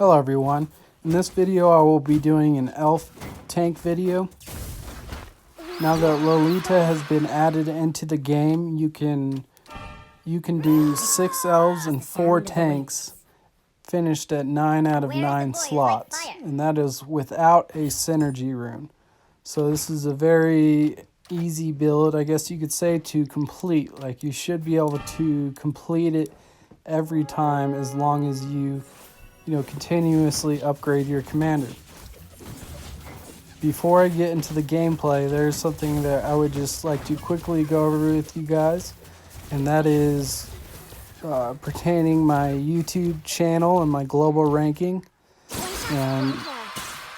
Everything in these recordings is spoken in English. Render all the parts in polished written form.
Hello everyone. In this video I will be doing an elf tank video. Now that Lolita has been added into the game, you can do 6 elves and 4 tanks finished at 9 out of 9 slots. And that is without a synergy rune. So this is a very easy build, I guess you could say, to complete. Like, you should be able to complete it every time as long as you continuously upgrade your commander. Before I get into the gameplay, there's something that I would just like to quickly go over with you guys, and that is pertaining my YouTube channel and my global ranking. And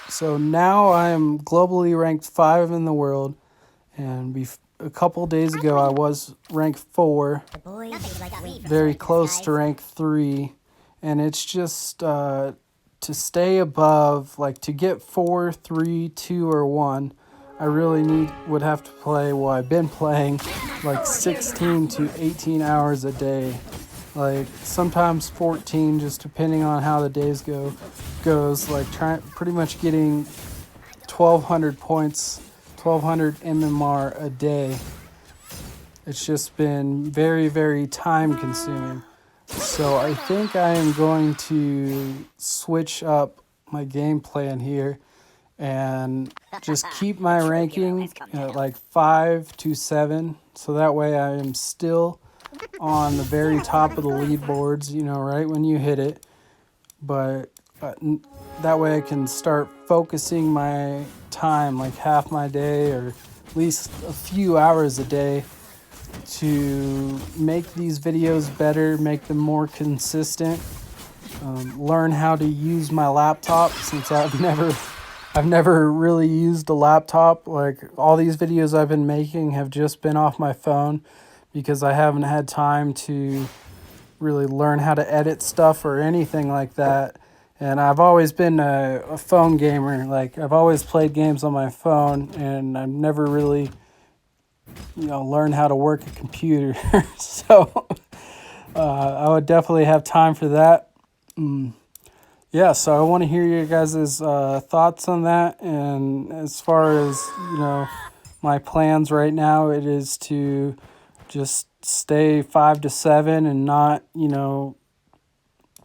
so now I am globally ranked 5 in the world, and a couple days ago I was ranked 4, very close to rank 3. And it's just to stay above, like to get 4, 3, 2, or 1, I really would have to play, well, I've been playing like 16 to 18 hours a day. Like sometimes 14, just depending on how the days goes. Like pretty much getting 1,200 points, 1,200 MMR a day. It's just been very, very time consuming. So I think I am going to switch up my game plan here and just keep my ranking at like 5 to 7. So that way I am still on the very top of the leaderboards, right when you hit it. But that way I can start focusing my time, like half my day or at least a few hours a day, to make these videos better, make them more consistent, learn how to use my laptop, since I've never really used a laptop. Like, all these videos I've been making have just been off my phone because I haven't had time to really learn how to edit stuff or anything like that. And I've always been a phone gamer. Like, I've always played games on my phone, and I've never really learn how to work a computer. So I would definitely have time for that. Yeah, so I want to hear your guys' thoughts on that. And as far as my plans right now, it is to just stay 5 to 7 and not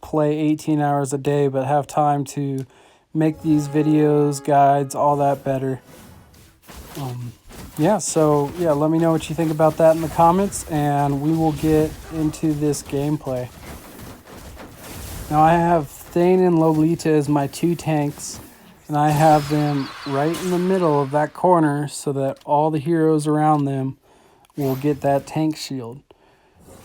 play 18 hours a day, but have time to make these videos, guides, all that better. Yeah, so let me know what you think about that in the comments, and we will get into this gameplay. Now I have Thane and Lolita as my 2 tanks, and I have them right in the middle of that corner so that all the heroes around them will get that tank shield.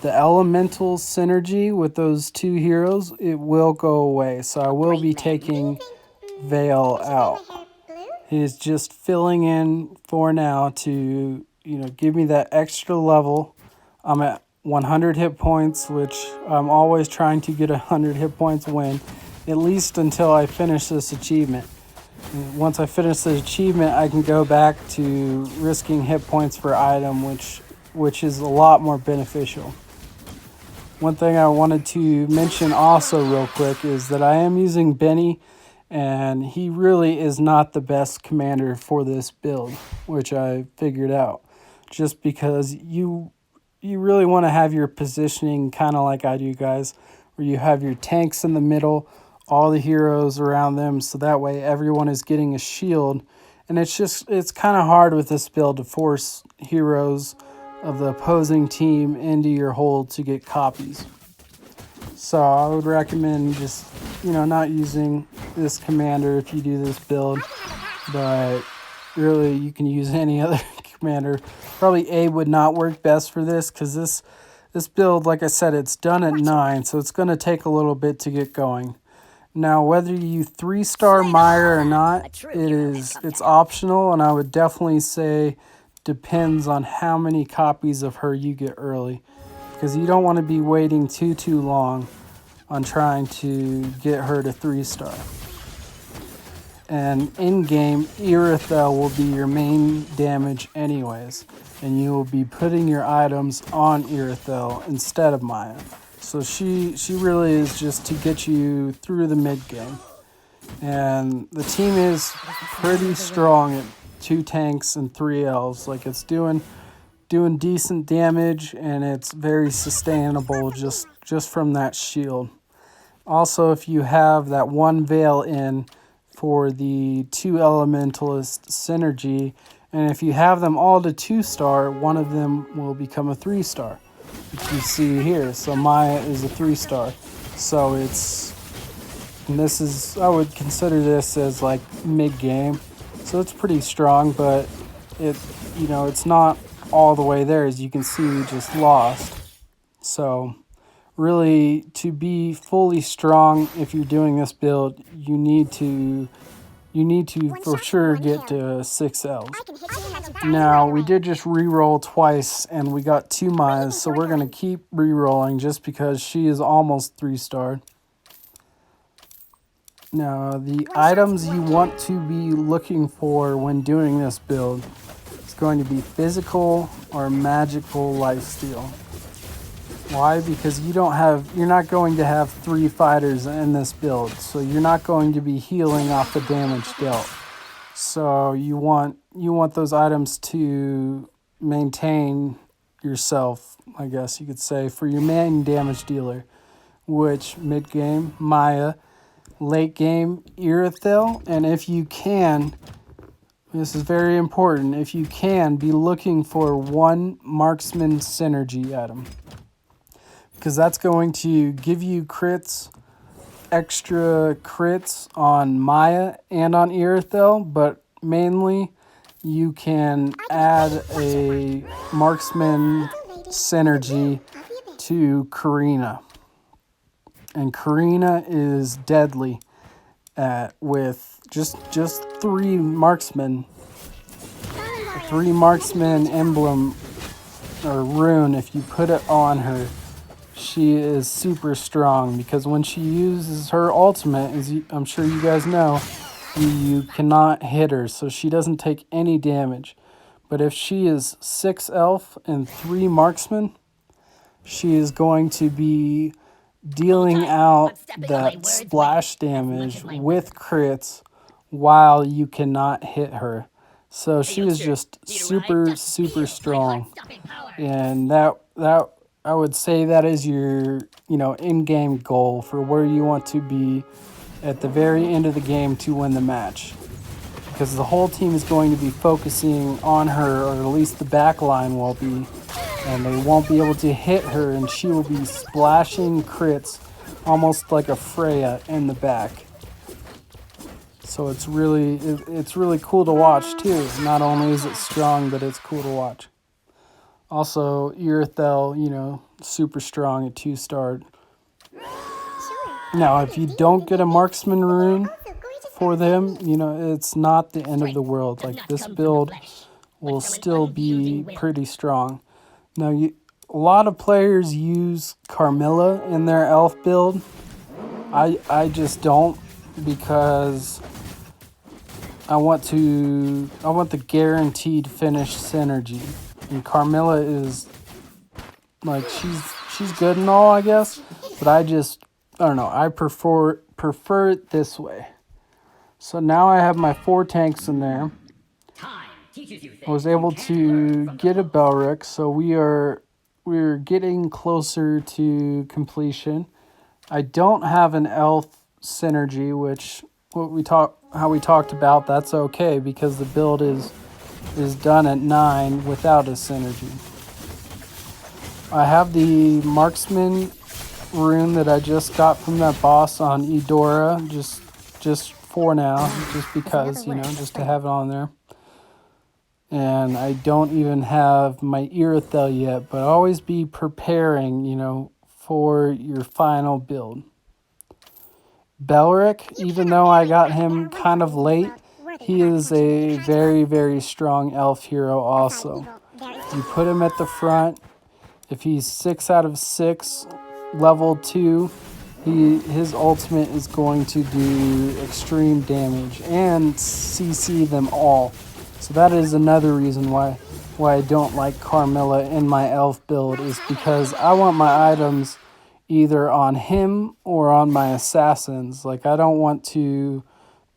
The elemental synergy with those 2 heroes, it will go away, so I will be taking Vale out. He's just filling in for now to, give me that extra level. I'm at 100 hit points, which I'm always trying to get 100 hit points win, at least until I finish this achievement. And once I finish the achievement, I can go back to risking hit points per item, which is a lot more beneficial. One thing I wanted to mention also real quick is that I am using Benny, and he really is not the best commander for this build, which I figured out. Just because you really want to have your positioning kind of like I do, guys, where you have your tanks in the middle, all the heroes around them, so that way everyone is getting a shield. And it's kind of hard with this build to force heroes of the opposing team into your hold to get copies. So I would recommend just, not using this commander if you do this build, but really you can use any other commander. Probably A would not work best for this, because this build, like I said, it's done at 9, so it's going to take a little bit to get going. Now, whether you 3-star Mire or not, it's optional, and I would definitely say depends on how many copies of her you get early, because you don't want to be waiting too long on trying to get her to 3-star. And in-game, Irithel will be your main damage anyways, and you will be putting your items on Irithel instead of Maya. So she really is just to get you through the mid game. And the team is pretty strong at 2 tanks and 3 elves. Like, it's doing decent damage, and it's very sustainable just from that shield. Also, if you have that 1 veil in for the 2 elementalist synergy, and if you have them all to 2-star, one of them will become a 3-star, which you see here. So Maya is a 3-star. So I would consider this as like mid-game. So it's pretty strong, but it's not all the way there. As you can see, we just lost. So really, to be fully strong, if you're doing this build, you need to for sure get to 6 Ls. Now, we did just re-roll twice, and we got 2 Mayas, so we're going to keep re-rolling just because she is almost 3-starred. Now, the items you want to be looking for when doing this build is going to be physical or magical lifesteal. Why? Because you're not going to have 3 fighters in this build, so you're not going to be healing off the damage dealt. So you want those items to maintain yourself, I guess you could say, for your main damage dealer, which mid-game, Maya, late game, Irithel, and if you can, this is very important, if you can, be looking for 1 marksman synergy item. Because that's going to give you extra crits on Maya and on Irithel, but mainly you can add a marksman synergy to Karina. And Karina is deadly with just 3 marksmen. A 3 marksman emblem or rune, if you put it on her, she is super strong, because when she uses her ultimate, as I'm sure you guys know, you cannot hit her, so she doesn't take any damage. But if she is 6 elf and 3 marksman, she is going to be dealing out that splash damage with crits while you cannot hit her. So she is just super strong, and that I would say that is your in-game goal for where you want to be at the very end of the game to win the match, because the whole team is going to be focusing on her, or at least the back line will be, and they won't be able to hit her, and she will be splashing crits almost like a Freya in the back. So it's really cool to watch too. Not only is it strong, but it's cool to watch. Also, Irithel, super strong at 2-starred. Now, if you don't get a marksman rune for them, it's not the end of the world. Like, this build will still be pretty strong. Now, a lot of players use Carmilla in their elf build. I just don't, because I want the guaranteed finish synergy. And Carmilla is like, she's good and all, I guess, but I don't know, I prefer it this way. So now I have my 4 tanks in there. I was able to get a Belric, so we're getting closer to completion. I don't have an elf synergy, which how we talked about, that's okay, because the build is done at 9 without a synergy. I have the marksman rune that I just got from that boss on Eudora, just for now, just because, just to have it on there. And I don't even have my Irithel yet, but always be preparing, for your final build. Belric, even though I got him kind of late, he is a very, very strong elf hero also. You put him at the front. If he's 6 out of 6, level 2, his ultimate is going to do extreme damage and CC them all. So that is another reason why I don't like Carmilla in my elf build, is because I want my items either on him or on my assassins. Like, I don't want to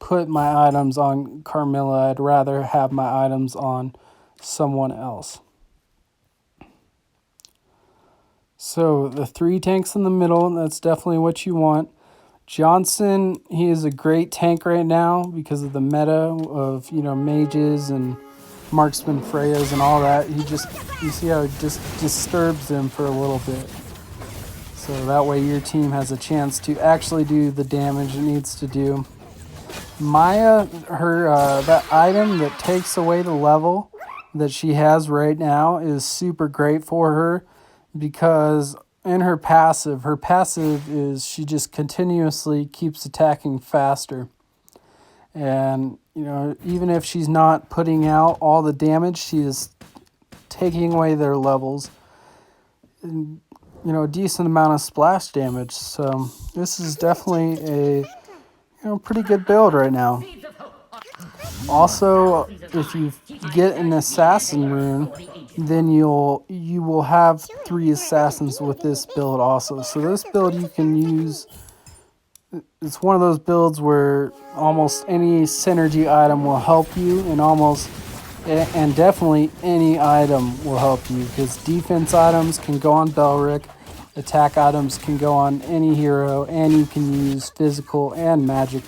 put my items on Carmilla. I'd rather have my items on someone else. So the 3 tanks in the middle, that's definitely what you want. Johnson, he is a great tank right now because of the meta of, you know, mages and marksman Freyas and all that. You see how it just disturbs them for a little bit. So that way your team has a chance to actually do the damage it needs to do. Maya, that item that takes away the level that she has right now is super great for her, because in her passive is she just continuously keeps attacking faster. And, you know, even if she's not putting out all the damage, she is taking away their levels. And, you know, a decent amount of splash damage. So this is definitely a pretty good build right now. Also, if you get an assassin rune, then you will have 3 assassins with this build also. So this build you can use. It's one of those builds where almost any synergy item will help you, and definitely any item will help you, because defense items can go on Belric, attack items can go on any hero, and you can use physical and magic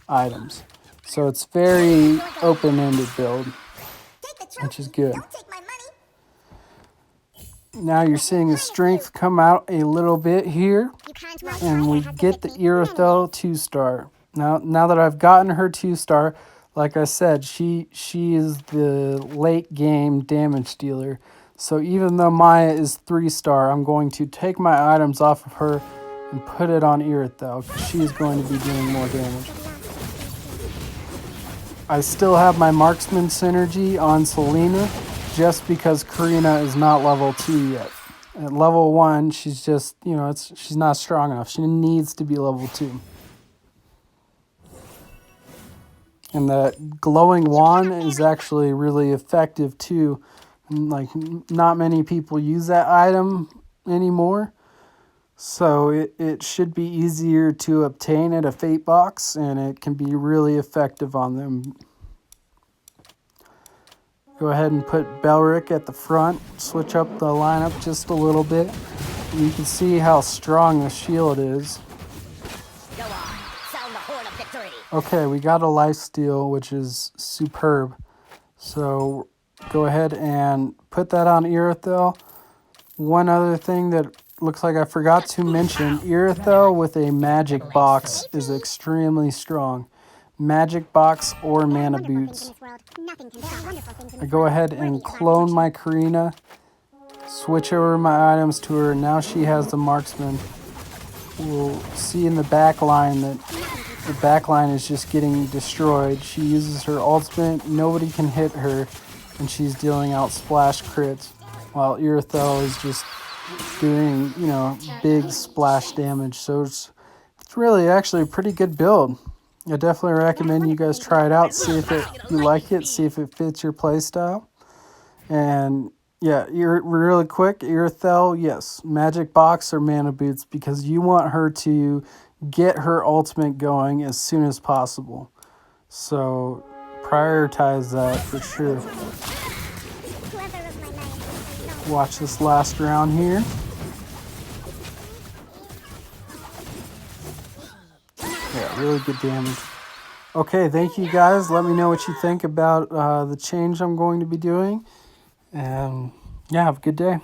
items. So it's very open-ended build, which is good. Now you're seeing the strength come out a little bit here, and we get the Irithel 2-star. Now that I've gotten her 2-star, like I said, she is the late game damage dealer. So even though Maya is 3-star, I'm going to take my items off of her and put it on Irithel, because she is going to be doing more damage. I still have my marksman synergy on Selena, just because Karina is not level 2 yet. At level 1, she's just, you know, she's not strong enough. She needs to be level 2. And that glowing wand is actually really effective too. Like, not many people use that item anymore. So it should be easier to obtain at a fate box, and it can be really effective on them. Go ahead and put Belric at the front, switch up the lineup just a little bit. You can see how strong the shield is. Go on, sound the horn of victory. Okay, we got a lifesteal, which is superb. So go ahead and put that on Irithel. One other thing that looks like I forgot to mention, Irithel with a magic box is extremely strong. Magic box or mana boots. I go ahead and clone my Karina, switch over my items to her. Now she has the marksman. We'll see in the back line that the back line is just getting destroyed. She uses her ultimate, nobody can hit her, and she's dealing out splash crits, while Irithel is just doing, you know, big splash damage. So it's really actually a pretty good build. I definitely recommend you guys try it out, see if you like it, see if it fits your playstyle. And yeah, really quick, Irithel, yes, magic box or mana boots, because you want her to get her ultimate going as soon as possible. So prioritize that for sure. Watch this last round here. Yeah, really good damage. Okay, thank you guys. Let me know what you think about the change I'm going to be doing. And yeah, have a good day.